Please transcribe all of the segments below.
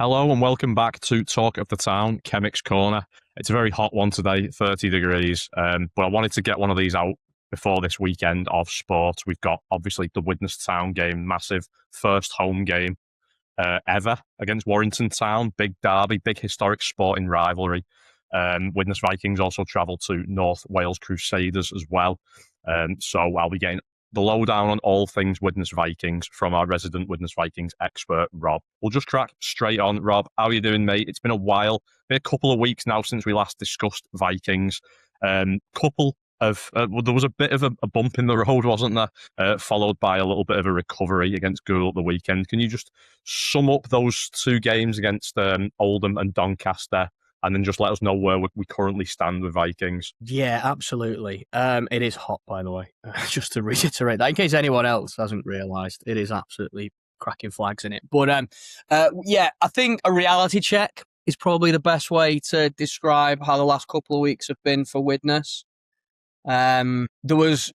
Hello and welcome back to Talk of the Town, Chemics Corner. It's a very hot one today, 30 degrees, but I wanted to get one of these out before this weekend of sport. We've got, obviously, the Widnes Town game, massive first home game ever against Warrington Town, big derby, big historic sporting rivalry. Widnes Vikings also travel to North Wales Crusaders as well. So I'll be getting the lowdown on all things Widnes Vikings from our resident Widnes Vikings expert, Rob. We'll just crack straight on. Rob, how are you doing, mate? It's been a while, been a couple of weeks now since we last discussed Vikings. There was a bit of a bump in the road, wasn't there? Followed by a little bit of a recovery against Goole at the weekend. Can you just sum up those two games against Oldham and Doncaster, and then just let us know where we currently stand with Vikings? Yeah, absolutely. It is hot, by the way, just to reiterate that, in case anyone else hasn't realised. It is absolutely cracking flags in it. But yeah, I think a reality check is probably the best way to describe how the last couple of weeks have been for Widnes. There was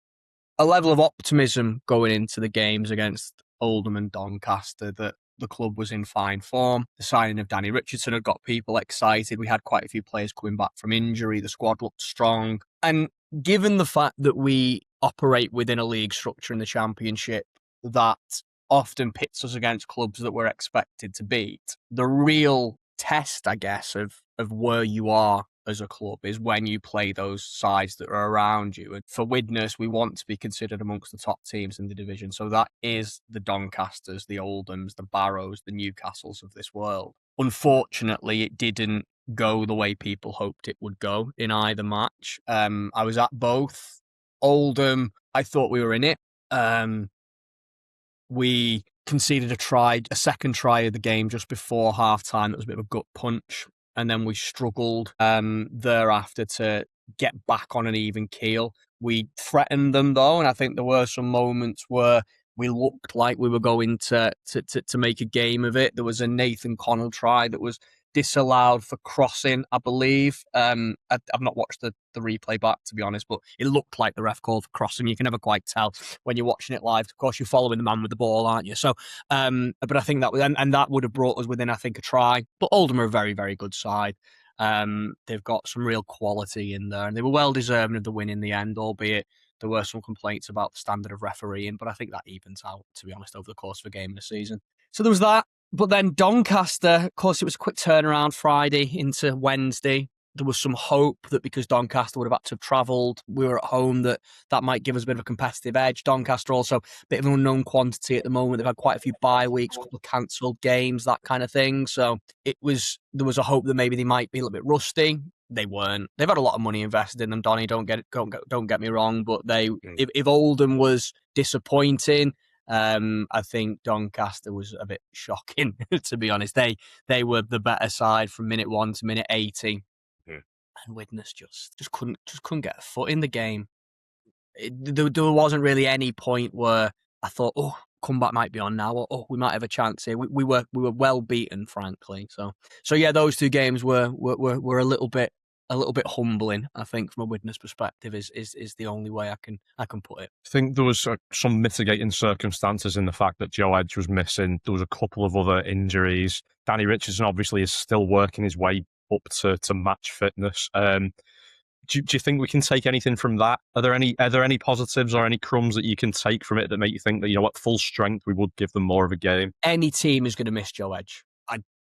a level of optimism going into the games against Oldham and Doncaster that the club was in fine form. The signing of Danny Richardson had got people excited. We had quite a few players coming back from injury. The squad looked strong. And given the fact that we operate within a league structure in the Championship that often pits us against clubs that we're expected to beat, the real test, I guess, of where you are as a club is when you play those sides that are around you. And for Widnes, we want to be considered amongst the top teams in the division. So that is the Doncasters, the Oldhams, the Barrows, the Newcastles of this world. Unfortunately, it didn't go the way people hoped it would go in either match. I was at both. Oldham, I thought we were in it. We conceded a second try of the game just before half-time. That was a bit of a gut punch. And then we struggled thereafter to get back on an even keel. We threatened them, though, and I think there were some moments where we looked like we were going to make a game of it. There was a Nathan Connell try that was disallowed for crossing, I believe. I've not watched the replay back, to be honest, but it looked like the ref called for crossing. You can never quite tell when you're watching it live. Of course, you're following the man with the ball, aren't you? So, but I think that was, and that would have brought us within, I think, a try. But Oldham are a very, very good side. They've got some real quality in there, and they were well deserving of the win in the end, albeit there were some complaints about the standard of refereeing, but I think that evens out, to be honest, over the course of a game in a season. So there was that. But then Doncaster, of course, it was a quick turnaround Friday into Wednesday. There was some hope that because Doncaster would have had to have travelled, we were at home, that might give us a bit of a competitive edge. Doncaster also a bit of an unknown quantity at the moment. They've had quite a few bye weeks, a couple of cancelled games, that kind of thing. So there was a hope that maybe they might be a little bit rusty. They weren't. They've had a lot of money invested in them, Donny. Don't get me wrong, but if Oldham was disappointing, I think Doncaster was a bit shocking, to be honest. They were the better side from minute 1 to minute 80. Yeah. And Widnes just couldn't get a foot in the game. There wasn't really any point where I thought, oh, comeback might be on now, or oh, we might have a chance here. We were well beaten, frankly. So yeah, those two games were a little bit humbling, I think, from a Widnes perspective, is the only way I can put it. I think there was some mitigating circumstances in the fact that Joe Edge was missing. There was a couple of other injuries. Danny Richardson obviously is still working his way up to match fitness. Do you think we can take anything from that? Are there any positives or any crumbs that you can take from it that make you think that, you know, at full strength we would give them more of a game? Any team is going to miss Joe Edge.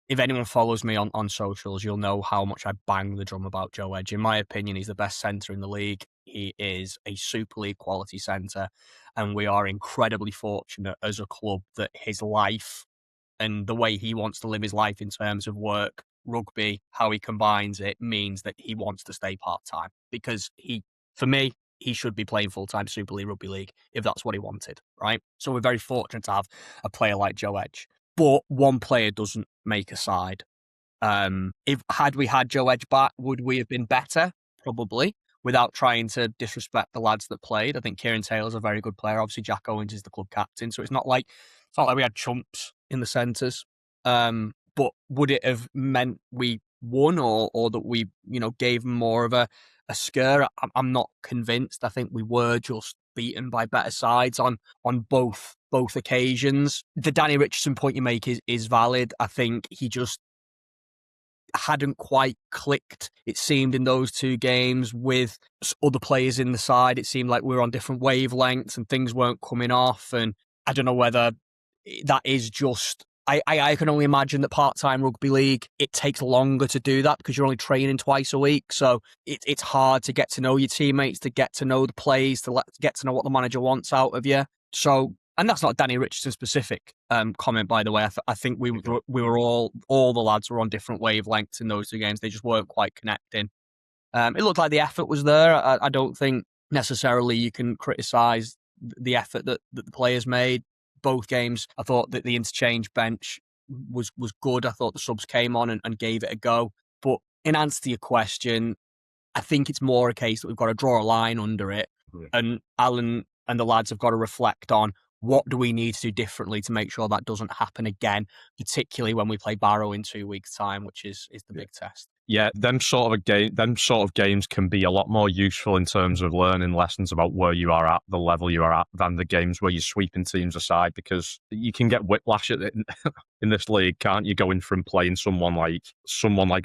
If anyone follows me on socials, you'll know how much I bang the drum about Joe Edge. In my opinion, he's the best centre in the league. He is a Super League quality centre, and we are incredibly fortunate as a club that his life and the way he wants to live his life in terms of work, rugby, how he combines it, means that he wants to stay part-time. Because for me, he should be playing full-time Super League Rugby League if that's what he wanted, right? So we're very fortunate to have a player like Joe Edge. But one player doesn't make a side. Had we had Joe Edge back, would we have been better? Probably, without trying to disrespect the lads that played. I think Kieran Taylor's a very good player. Obviously, Jack Owens is the club captain, so it's not like we had chumps in the centres. But would it have meant we won or that we, gave them more of a scare? I'm not convinced. I think we were just beaten by better sides on both occasions. The Danny Richardson point you make is valid. I think he just hadn't quite clicked, it seemed, in those two games with other players in the side. It seemed like we were on different wavelengths and things weren't coming off. And I don't know whether that is just... I can only imagine that part-time rugby league, it takes longer to do that because you're only training twice a week. So it's hard to get to know your teammates, to get to know the plays, to get to know what the manager wants out of you. So, and that's not Danny Richardson specific comment, by the way. I think we were all the lads were on different wavelengths in those two games. They just weren't quite connecting. It looked like the effort was there. I don't think necessarily you can criticise the effort that the players made. Both games, I thought that the interchange bench was good. I thought the subs came on and gave it a go. But in answer to your question, I think it's more a case that we've got to draw a line under it. Yeah. And Alan and the lads have got to reflect on what do we need to do differently to make sure that doesn't happen again, particularly when we play Barrow in 2 weeks' time, which is the big test. Yeah, them sort of games can be a lot more useful in terms of learning lessons about where you are at, the level you are at, than the games where you're sweeping teams aside, because you can get whiplash at it in this league, can't you? Going from playing someone like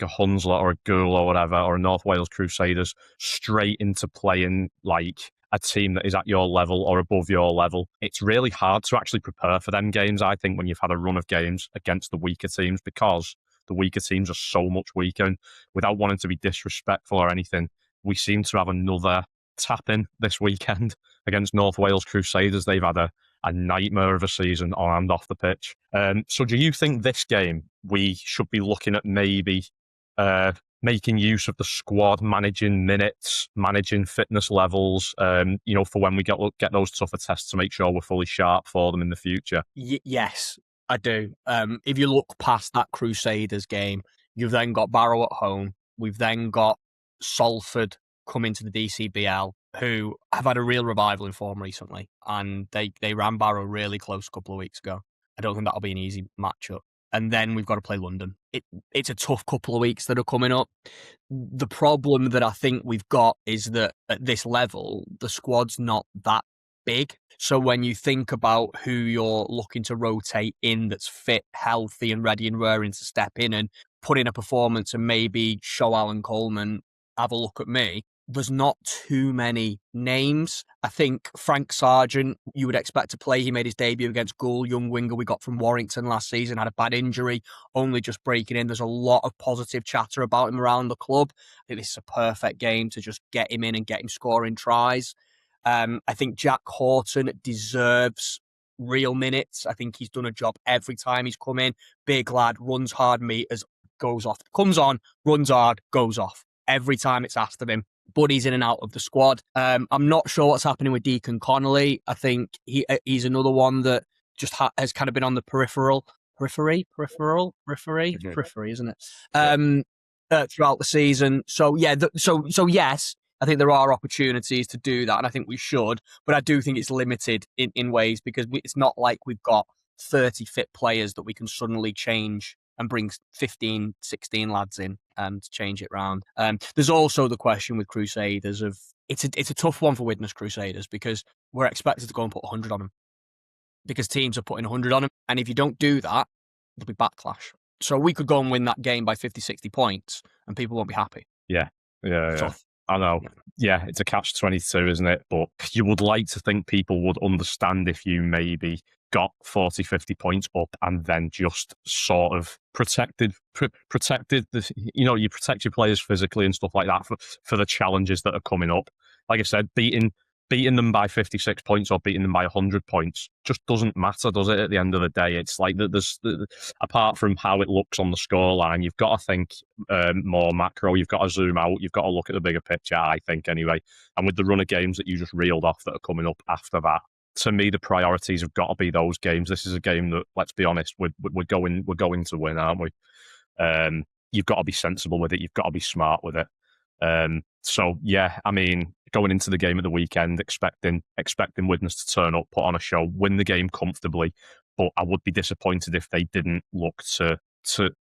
a Hunslet or a Gould or whatever, or a North Wales Crusaders, straight into playing like a team that is at your level or above your level. It's really hard to actually prepare for them games, I think, when you've had a run of games against the weaker teams, because the weaker teams are so much weaker. And without wanting to be disrespectful or anything, we seem to have another tap-in this weekend against North Wales Crusaders. They've had a nightmare of a season on and off the pitch. So do you think this game we should be looking at maybe making use of the squad, managing minutes, managing fitness levels, for when we get those tougher tests, to make sure we're fully sharp for them in the future? Yes, I do. If you look past that Crusaders game, you've then got Barrow at home. We've then got Salford coming to the DCBL, who have had a real revival in form recently, and they ran Barrow really close a couple of weeks ago. I don't think that'll be an easy matchup. And then we've got to play London. It's a tough couple of weeks that are coming up. The problem that I think we've got is that at this level, the squad's not that big. So when you think about who you're looking to rotate in that's fit, healthy and ready and raring to step in and put in a performance and maybe show Alan Coleman, have a look at me, there's not too many names. I think Frank Sargent, you would expect to play. He made his debut against Gould, young winger we got from Warrington last season, had a bad injury, only just breaking in. There's a lot of positive chatter about him around the club. I think this is a perfect game to just get him in and get him scoring tries. I think Jack Horton deserves real minutes. I think he's done a job every time he's come in. Big lad, runs hard meters, goes off. Comes on, runs hard, goes off. Every time it's asked of him. But he's in and out of the squad. I'm not sure what's happening with Deacon Connolly. I think he's another one that just has kind of been on the periphery, isn't it? Throughout the season. So yeah, so yes, I think there are opportunities to do that, and I think we should. But I do think it's limited in ways, because it's not like we've got 30 fit players that we can suddenly change and bring 15, 16 lads in to change it round. There's also the question with Crusaders of it's a tough one for Widnes Crusaders, because we're expected to go and put 100 on them, because teams are putting 100 on them, and if you don't do that, there'll be backlash. So we could go and win that game by 50, 60 points, and people won't be happy. Yeah. I know. Yeah, it's a catch-22, isn't it? But you would like to think people would understand if you maybe got 40, 50 points up and then just sort of protected you protect your players physically and stuff like that for the challenges that are coming up. Like I said, beating them by 56 points or beating them by 100 points just doesn't matter, does it? At the end of the day, it's like apart from how it looks on the scoreline, you've got to think more macro. You've got to zoom out. You've got to look at the bigger picture, I think, anyway. And with the run of games that you just reeled off that are coming up after that, to me, the priorities have got to be those games. This is a game that, let's be honest, we're going to win, aren't we? You've got to be sensible with it. You've got to be smart with it. So yeah, I mean, going into the game at the weekend, expecting Widnes to turn up, put on a show, win the game comfortably. But I would be disappointed if they didn't look to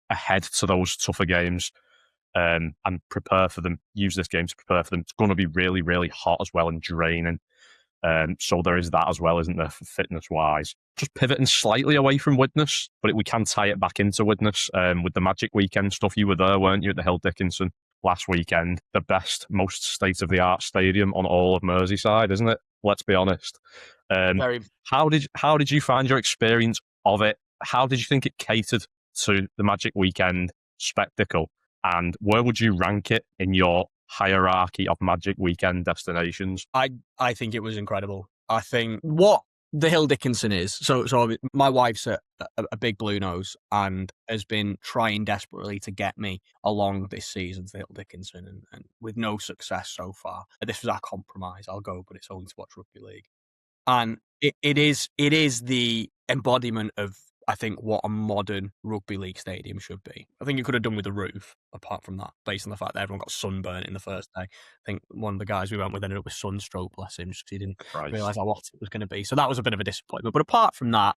ahead to those tougher games and prepare for them. Use this game to prepare for them. It's going to be really, really hot as well and draining. So there is that as well, isn't there, fitness-wise? Just pivoting slightly away from Widnes, but we can tie it back into Widnes with the Magic Weekend stuff. You were there, weren't you, at the Hill Dickinson last weekend? The best, most state-of-the-art stadium on all of Merseyside, isn't it? Let's be honest. Very. How did you find your experience of it? How did you think it catered to the Magic Weekend spectacle? And where would you rank it in your hierarchy of Magic Weekend destinations? I think it was incredible. I think what the Hill Dickinson is, so my wife's a big blue nose and has been trying desperately to get me along this season to the Hill Dickinson, and with no success so far. This was our compromise. I'll go, but it's only to watch rugby league. And it is the embodiment of, I think, what a modern rugby league stadium should be. I think you could have done with a roof, apart from that, based on the fact that everyone got sunburnt in the first day. I think one of the guys we went with ended up with sunstroke, bless him, just because he didn't realise how hot it was going to be. So that was a bit of a disappointment. But apart from that,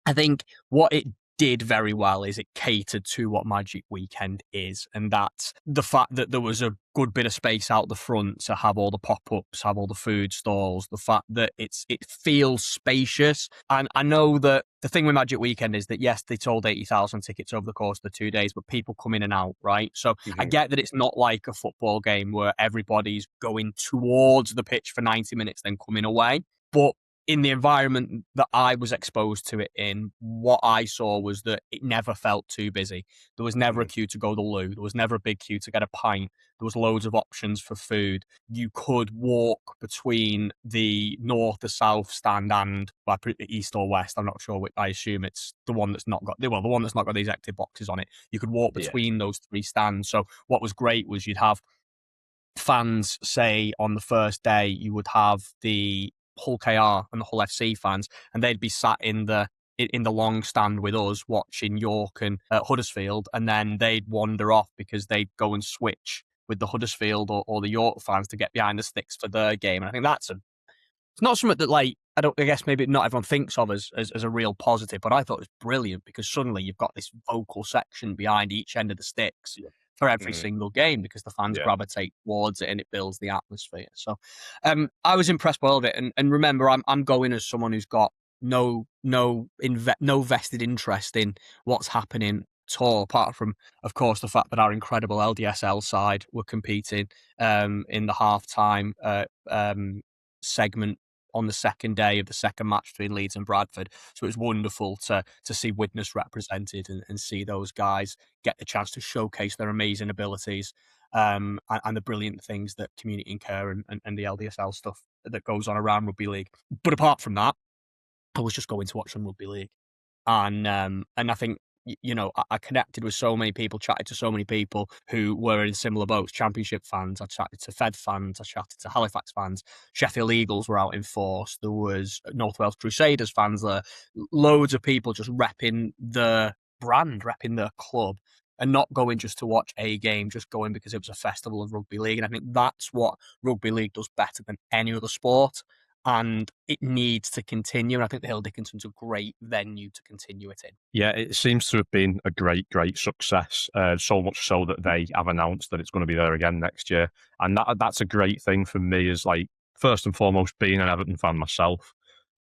I think what it did very well is it catered to what Magic Weekend is, and that's the fact that there was a good bit of space out the front to have all the pop-ups, have all the food stalls, the fact that it feels spacious. And I know that the thing with Magic Weekend is that, yes, they sold 80,000 tickets over the course of the 2 days, but people come in and out, right? So I get that it's not like a football game where everybody's going towards the pitch for 90 minutes, then coming away. But in the environment that I was exposed to it in, what I saw was that it never felt too busy. There was never a queue to go to the loo. There was never a big queue to get a pint. There was loads of options for food. You could walk between the north, the south stand and east or west. I'm not sure which. I assume it's the one that's not got the one that's not got these active boxes on it. You could walk between those three stands. So what was great was you'd have fans, say on the first day, you would have the Hull KR and the Hull FC fans, and they'd be sat in the long stand with us watching York and Huddersfield, and then they'd wander off because they'd go and switch with the Huddersfield or the York fans to get behind the sticks for their game. And I think it's not something that, like, I guess maybe not everyone thinks of as a real positive, but I thought it was brilliant because suddenly you've got this vocal section behind each end of the sticks for every single game because the fans gravitate towards it and it builds the atmosphere. So I was impressed by all of it. And remember, I'm going as someone who's got no vested interest in what's happening at all, apart from, of course, the fact that our incredible LDSL side were competing in the halftime segment on the second day of the second match between Leeds and Bradford. So it was wonderful to see Widnes represented and see those guys get the chance to showcase their amazing abilities and the brilliant things that community and care and the LDSL stuff that goes on around rugby league. But apart from that, I was just going to watch some rugby league. And I think, I connected with so many people, chatted to so many people who were in similar boats, Championship fans. I chatted to Fed fans. I chatted to Halifax fans. Sheffield Eagles were out in force. There was North Wales Crusaders fans there. Loads of people just repping the brand, repping their club, and not going just to watch a game, just going because it was a festival of rugby league. And I think that's what rugby league does better than any other sport. And it needs to continue. And I think the Hill Dickinson's a great venue to continue it in. Yeah, it seems to have been a great success. So much so that they have announced that it's going to be there again next year. And that's a great thing for me, is like, first and foremost, being an Everton fan myself,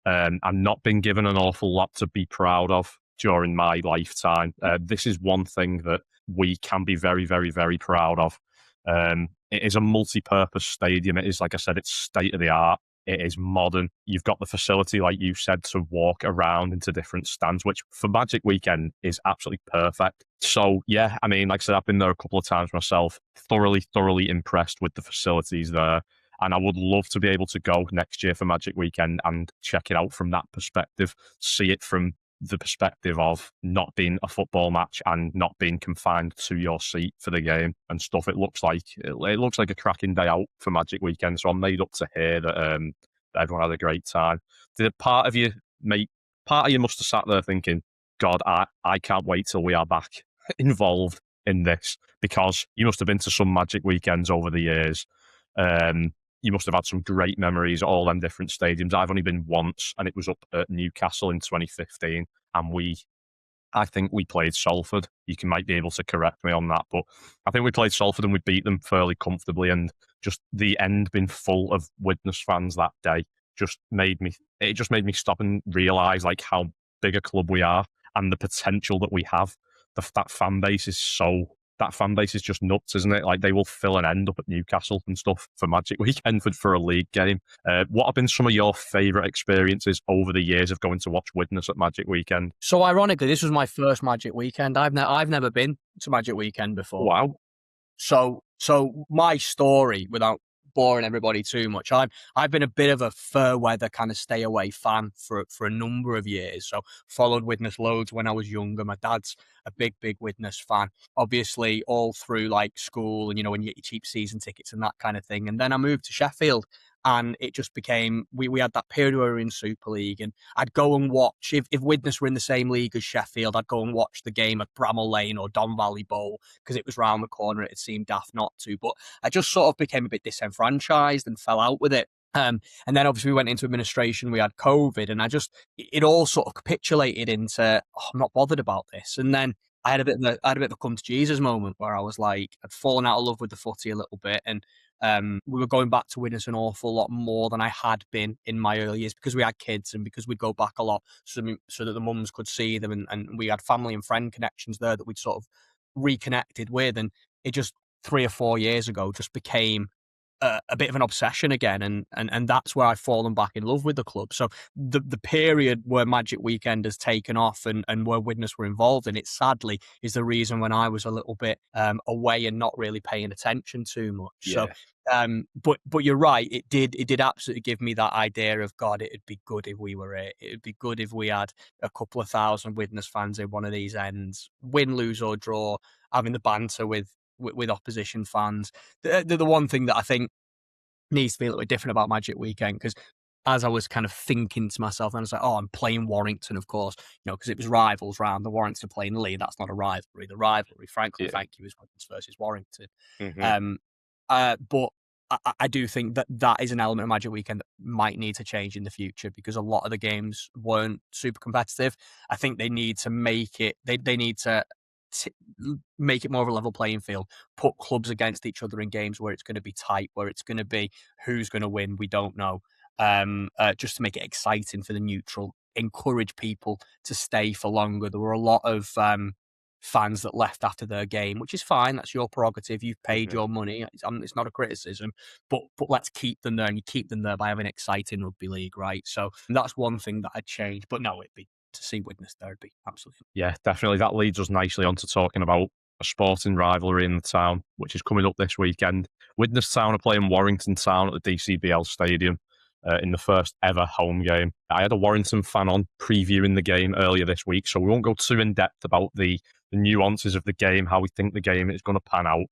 and not been given an awful lot to be proud of during my lifetime. This is one thing that we can be very, very, very proud of. It is a multi-purpose stadium. It is, like I said, it's state-of-the-art. It is modern. You've got the facility, like you said, to walk around into different stands, which for Magic Weekend is absolutely perfect. So, yeah, I mean, like I said, I've been there a couple of times myself, thoroughly impressed with the facilities there. And I would love to be able to go next year for Magic Weekend and check it out from that perspective, see it from the perspective of not being a football match and not being confined to your seat for the game and stuff. It looks like a cracking day out for Magic Weekend. So I'm made up to hear that everyone had a great time. Did part of you must have sat there thinking, God, I can't wait till we are back involved in this, because you must have been to some Magic Weekends over the years. You must have had some great memories at all them different stadiums. I've only been once, and it was up at Newcastle in 2015, and I think we played Salford. You might be able to correct me on that, but I think we played Salford and we beat them fairly comfortably, and just the end been full of Widnes fans that day. it just made me stop and realise like how big a club we are and the potential that we have. That fan base is just nuts, isn't it? Like they will fill an end up at Newcastle and stuff for Magic Weekend for a league game. What have been some of your favourite experiences over the years of going to watch Widnes at Magic Weekend? So ironically, this was my first Magic Weekend. I've never been to Magic Weekend before. Wow. So my story, without boring everybody too much, I've been a bit of a fair weather kind of stay away fan for a number of years. So followed Widnes loads when I was younger. My dad's a big Widnes fan, obviously all through like school and, you know, when you get your cheap season tickets and that kind of thing. And then I moved to Sheffield and it just became, we had that period where we were in Super League and I'd go and watch, if Widnes were in the same league as Sheffield, I'd go and watch the game at Bramall Lane or Don Valley Bowl because it was round the corner. It seemed daft not to, but I just sort of became a bit disenfranchised and fell out with it. And then obviously we went into administration, we had COVID, and it all sort of capitulated into, I'm not bothered about this. And then I had a bit of a come to Jesus moment where I was like, I'd fallen out of love with the footy a little bit. And we were going back to Widnes an awful lot more than I had been in my early years because we had kids and because we'd go back a lot so that the mums could see them. And we had family and friend connections there that we'd sort of reconnected with. And it just 3 or 4 years ago just became a bit of an obsession again, and that's where I've fallen back in love with the club. So the period where Magic Weekend has taken off and where Widnes were involved in it, sadly, is the reason when I was a little bit away and not really paying attention too much. Yeah. So, but you're right, it did absolutely give me that idea of, God, it'd be good if we were it. It'd be good if we had a couple of thousand Widnes fans in one of these ends, win, lose or draw, having the banter with opposition fans. The one thing that I think needs to be a little bit different about Magic Weekend, because as I was kind of thinking to myself, and I was like, oh, I'm playing Warrington, of course, you know, because it was rivals round. The Warrington playing Lee, that's not a rivalry. The rivalry, frankly, thank you, is Widnes versus Warrington. Mm-hmm. But I do think that is an element of Magic Weekend that might need to change in the future because a lot of the games weren't super competitive. I think they need to make it, they need to make it more of a level playing field, put clubs against each other in games where it's going to be tight, where it's going to be who's going to win, we don't know, just to make it exciting for the neutral, encourage people to stay for longer. There were a lot of fans that left after their game, which is fine, that's your prerogative, you've paid your money, it's not a criticism, but let's keep them there, and you keep them there by having exciting rugby league, right? So that's one thing that I'd change, but no, it'd be to see Widnes there would be absolutely. Yeah, definitely. That leads us nicely on to talking about a sporting rivalry in the town, which is coming up this weekend. Widnes Town are playing Warrington Town at the DCBL Stadium in the first ever home game. I had a Warrington fan on previewing the game earlier this week, so we won't go too in depth about the nuances of the game, how we think the game is going to pan out.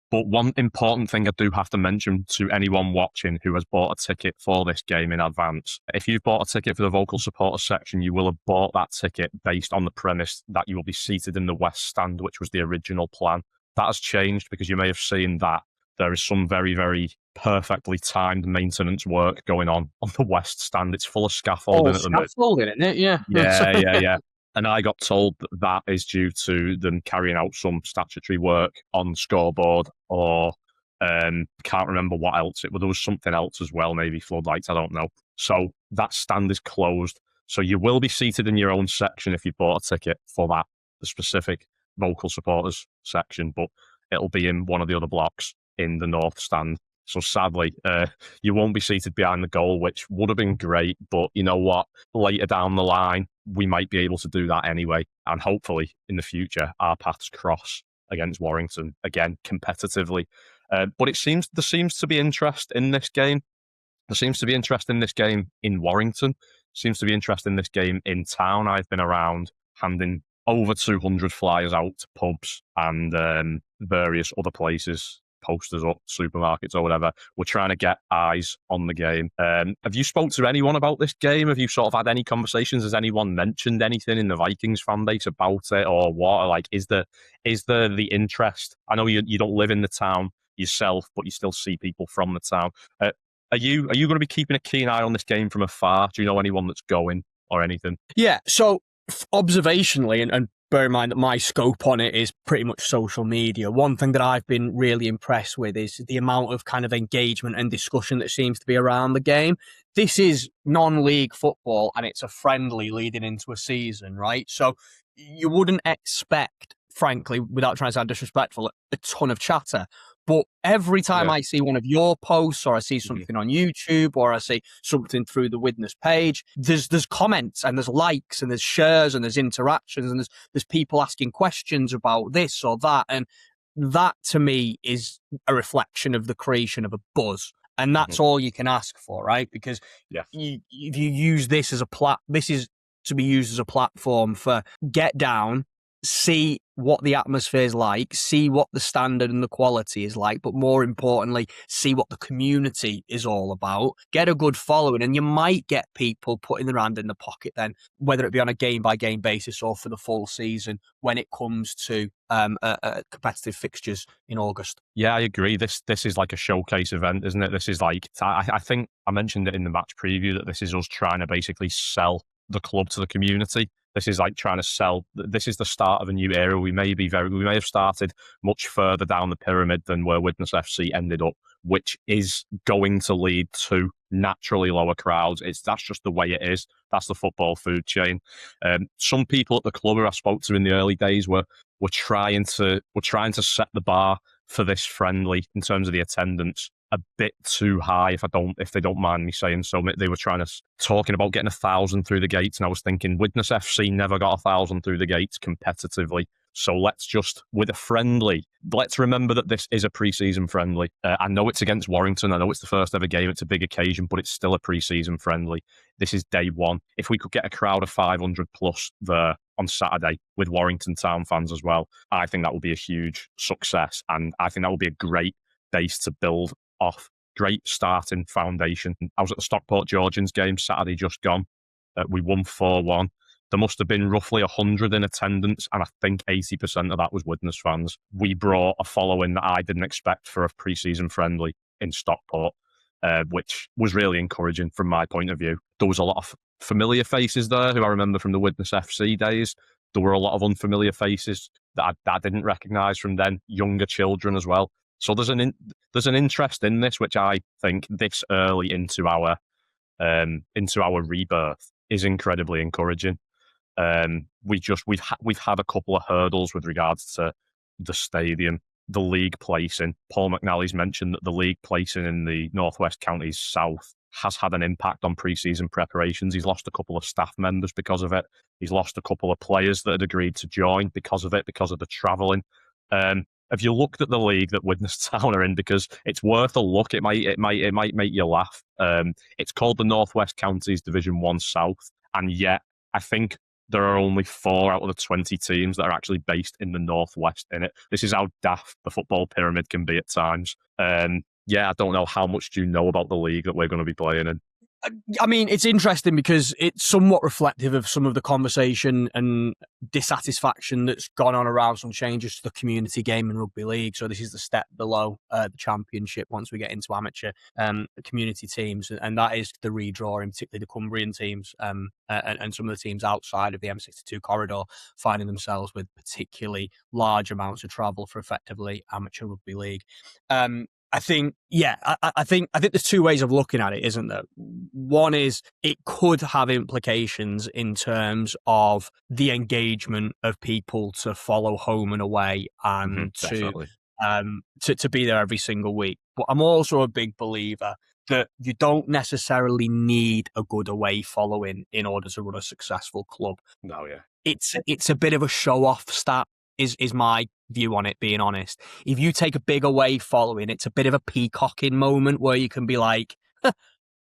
But one important thing I do have to mention to anyone watching who has bought a ticket for this game in advance. If you've bought a ticket for the vocal supporters section, you will have bought that ticket based on the premise that you will be seated in the West Stand, which was the original plan. That has changed because you may have seen that there is some very, very perfectly timed maintenance work going on the West Stand. It's full of scaffolding at the minute. Scaffolding, isn't it? Yeah. Yeah. And I got told that is due to them carrying out some statutory work on the scoreboard, or can't remember what else. There was something else as well, maybe floodlights, I don't know. So that stand is closed. So you will be seated in your own section if you bought a ticket for that, the specific vocal supporters section, but it'll be in one of the other blocks in the North Stand. So sadly, you won't be seated behind the goal, which would have been great. But you know what? Later down the line, we might be able to do that anyway. And hopefully in the future, our paths cross against Warrington again, competitively. But there seems to be interest in this game. There seems to be interest in this game in Warrington. Seems to be interest in this game in town. I've been around handing over 200 flyers out to pubs and various other places, posters up, supermarkets or whatever. We're trying to get eyes on the game. Have you spoke to anyone about this game? Have you sort of had any conversations? Has anyone mentioned anything in the Vikings fan base about it, or what? Like, is there the interest? I know you don't live in the town yourself, but you still see people from the town. Are you going to be keeping a keen eye on this game from afar? Do you know anyone that's going or anything? Yeah. So observationally and bear in mind that my scope on it is pretty much social media. One thing that I've been really impressed with is the amount of kind of engagement and discussion that seems to be around the game. This is non-league football and it's a friendly leading into a season, right? So you wouldn't expect, frankly, without trying to sound disrespectful, a ton of chatter. But every time I see one of your posts or I see something on YouTube or I see something through the Widnes page, there's comments and there's likes and there's shares and there's interactions and there's people asking questions about this or that. And that to me is a reflection of the creation of a buzz. And that's all you can ask for, right? Because if you use this as this is to be used as a platform for get down, see what the atmosphere is like, see what the standard and the quality is like, but more importantly, see what the community is all about, get a good following, and you might get people putting their hand in the pocket then, whether it be on a game-by-game basis or for the full season when it comes to competitive fixtures in August. Yeah, I agree. This is like a showcase event, isn't it? This is like, I think I mentioned it in the match preview that this is us trying to basically sell the club to the community. This is like trying to sell. This is the start of a new era. We may have started much further down the pyramid than where Widnes FC ended up, which is going to lead to naturally lower crowds. That's just the way it is. That's the football food chain. Some people at the club who I spoke to in the early days were trying to set the bar for this friendly in terms of the attendance a bit too high, if they don't mind me saying so. They were talking about getting 1,000 through the gates, and I was thinking Widnes FC never got 1,000 through the gates competitively. So with a friendly, let's remember that this is a pre-season friendly. I know it's against Warrington. I know it's the first ever game. It's a big occasion, but it's still a pre-season friendly. This is day one. If we could get a crowd of 500 plus there on Saturday with Warrington Town fans as well, I think that would be a huge success. And I think that would be a great base to build off. Great starting foundation. I was at the Stockport Georgians game Saturday just gone. We won 4-1. There must have been roughly 100 in attendance, and I think 80% of that was Widnes fans. We brought a following that I didn't expect for a pre-season friendly in Stockport, which was really encouraging from my point of view. There was a lot of familiar faces there who I remember from the Widnes FC days. There were a lot of unfamiliar faces that I didn't recognise from then, younger children as well. So there's an interest in this, which I think this early into our rebirth is incredibly encouraging. We've had a couple of hurdles with regards to the stadium, the league placing. Paul McNally's mentioned that the league placing in the Northwest Counties South has had an impact on pre-season preparations. He's lost a couple of staff members because of it. He's lost a couple of players that had agreed to join because of it, because of the travelling. Have you looked at the league that Widnes Town are in? Because it's worth a look. It might make you laugh. It's called the Northwest Counties Division 1 South, and yet I think there are only 4 out of the 20 teams that are actually based in the Northwest in it. This is how daft the football pyramid can be at times. I don't know how much do you know about the league that we're going to be playing in. I mean, it's interesting because it's somewhat reflective of some of the conversation and dissatisfaction that's gone on around some changes to the community game in rugby league. So this is the step below the championship once we get into amateur community teams. And that is the redrawing, particularly the Cumbrian teams and some of the teams outside of the M62 corridor finding themselves with particularly large amounts of travel for effectively amateur rugby league. I think there's 2 ways of looking at it, isn't there? One is it could have implications in terms of the engagement of people to follow home and away and to be there every single week. But I'm also a big believer that you don't necessarily need a good away following in order to run a successful club. No, yeah. It's a bit of a show-off stat. Is my view on it, being honest. If you take a big away following, it's a bit of a peacocking moment where you can be like,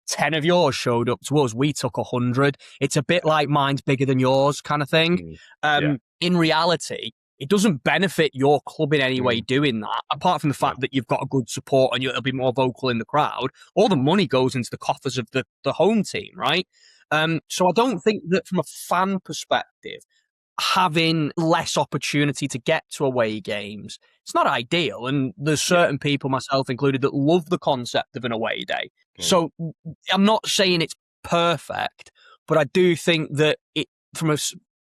10 of yours showed up to us, we took 100. It's a bit like mine's bigger than yours kind of thing. In reality, it doesn't benefit your club in any way doing that, apart from the fact that you've got a good support and you'll be more vocal in the crowd. All the money goes into the coffers of the home team, right? So I don't think that from a fan perspective, having less opportunity to get to away games, it's not ideal. And there's certain people, myself included, that love the concept of an away day. So I'm not saying it's perfect, but I do think that it, from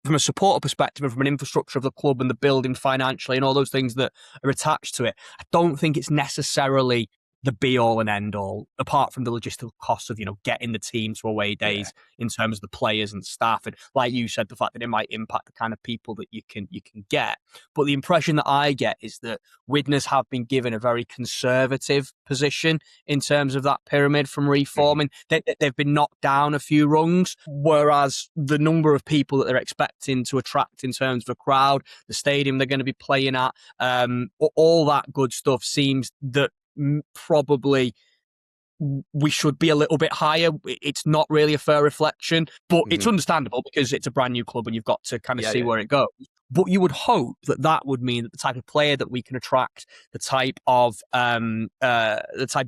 from a supporter perspective and from an infrastructure of the club and the building financially and all those things that are attached to it, I don't think it's necessarily the be all and end all, apart from the logistical costs of, getting the team to away days in terms of the players and staff. And like you said, the fact that it might impact the kind of people that you can get. But the impression that I get is that Widnes have been given a very conservative position in terms of that pyramid from reforming. They've been knocked down a few rungs, whereas the number of people that they're expecting to attract in terms of a crowd, the stadium they're going to be playing at, all that good stuff seems that probably we should be a little bit higher. It's not really a fair reflection, but it's understandable because it's a brand new club and you've got to kind of see where it goes. But you would hope that that would mean that the type of player that we can attract, the type of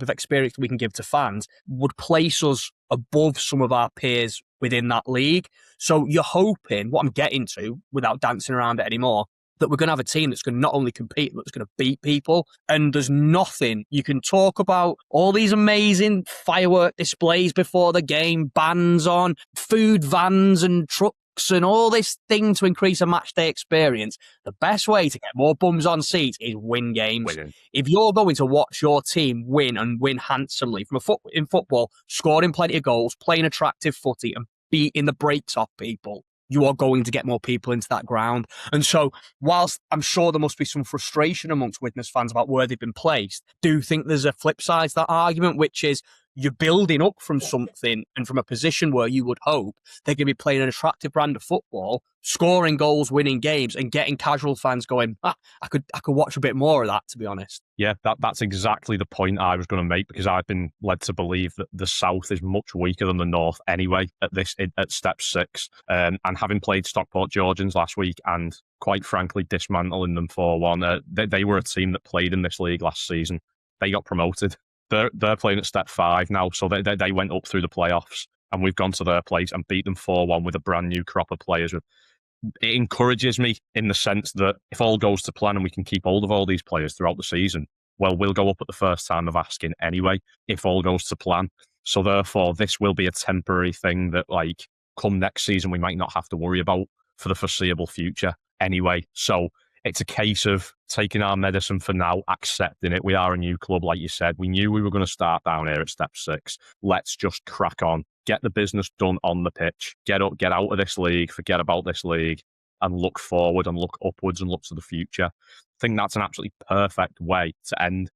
experience that we can give to fans would place us above some of our peers within that league. So you're hoping, what I'm getting to, without dancing around it anymore, that we're going to have a team that's going to not only compete, but it's going to beat people. And there's nothing you can talk about. All these amazing firework displays before the game, bands on, food vans and trucks and all this thing to increase a match day experience. The best way to get more bums on seats is win games. Winning. If you're going to watch your team win and win handsomely in football, scoring plenty of goals, playing attractive footy and beating the brakes off people, you are going to get more people into that ground. And so, whilst I'm sure there must be some frustration amongst Widnes fans about where they've been placed, do think there's a flip side to that argument, which is you're building up from something and from a position where you would hope they're going to be playing an attractive brand of football, scoring goals, winning games, and getting casual fans going, I could watch a bit more of that, to be honest. Yeah, that's exactly the point I was going to make, because I've been led to believe that the South is much weaker than the North anyway at step 6. And having played Stockport Georgians last week and quite frankly dismantling them 4-1, they were a team that played in this league last season. They got promoted. They're playing at step 5 now, so they went up through the playoffs, and we've gone to their place and beat them 4-1 with a brand new crop of players. It encourages me in the sense that if all goes to plan and we can keep hold of all these players throughout the season, well, we'll go up at the first time of asking anyway, if all goes to plan. So therefore, this will be a temporary thing that, like, come next season, we might not have to worry about for the foreseeable future anyway. So it's a case of taking our medicine for now, accepting it. We are a new club, like you said. We knew we were going to start down here at step 6. Let's just crack on, get the business done on the pitch, get out of this league, forget about this league, and look forward and look upwards and look to the future. I think that's an absolutely perfect way to end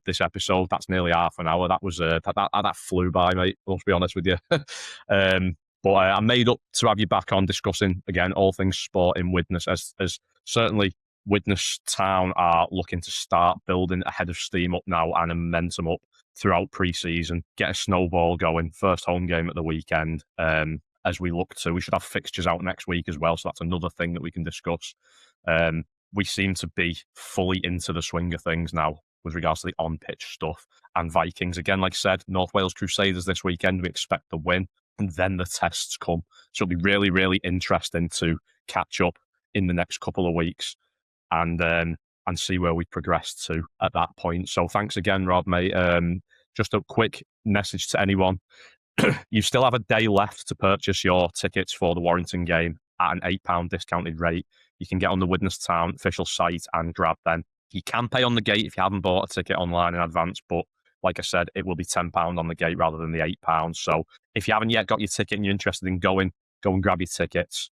this episode. That's nearly half an hour. That was that flew by, mate. Let's be honest with you. But I'm made up to have you back on discussing, again, all things sport in Widnes, as certainly Widnes Town are looking to start building a head of steam up now and a momentum up throughout pre-season, get a snowball going, first home game at the weekend. As we look to, we should have fixtures out next week as well, so that's another thing that we can discuss. We seem to be fully into the swing of things now with regards to the on-pitch stuff. And Vikings, again, like I said, North Wales Crusaders this weekend, we expect the win, and then the tests come. So it'll be really, really interesting to catch up in the next couple of weeks and see where we progress to at that point. So thanks again, Rob, mate. Just a quick message to anyone. You still have a day left to purchase your tickets for the Warrington game at an £8 discounted rate. You can get on the Widnes Town official site and grab them. You can pay on the gate if you haven't bought a ticket online in advance, but like I said, it will be £10 on the gate rather than the £8. So if you haven't yet got your ticket and you're interested in going, go and grab your tickets.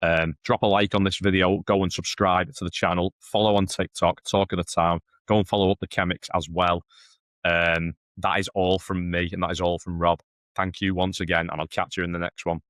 Drop a like on this video. Go and subscribe to the channel. Follow on TikTok, Talk of the Town. Go and follow up the Chemics as well. That is all from me, and that is all from Rob. Thank you once again, and I'll catch you in the next one.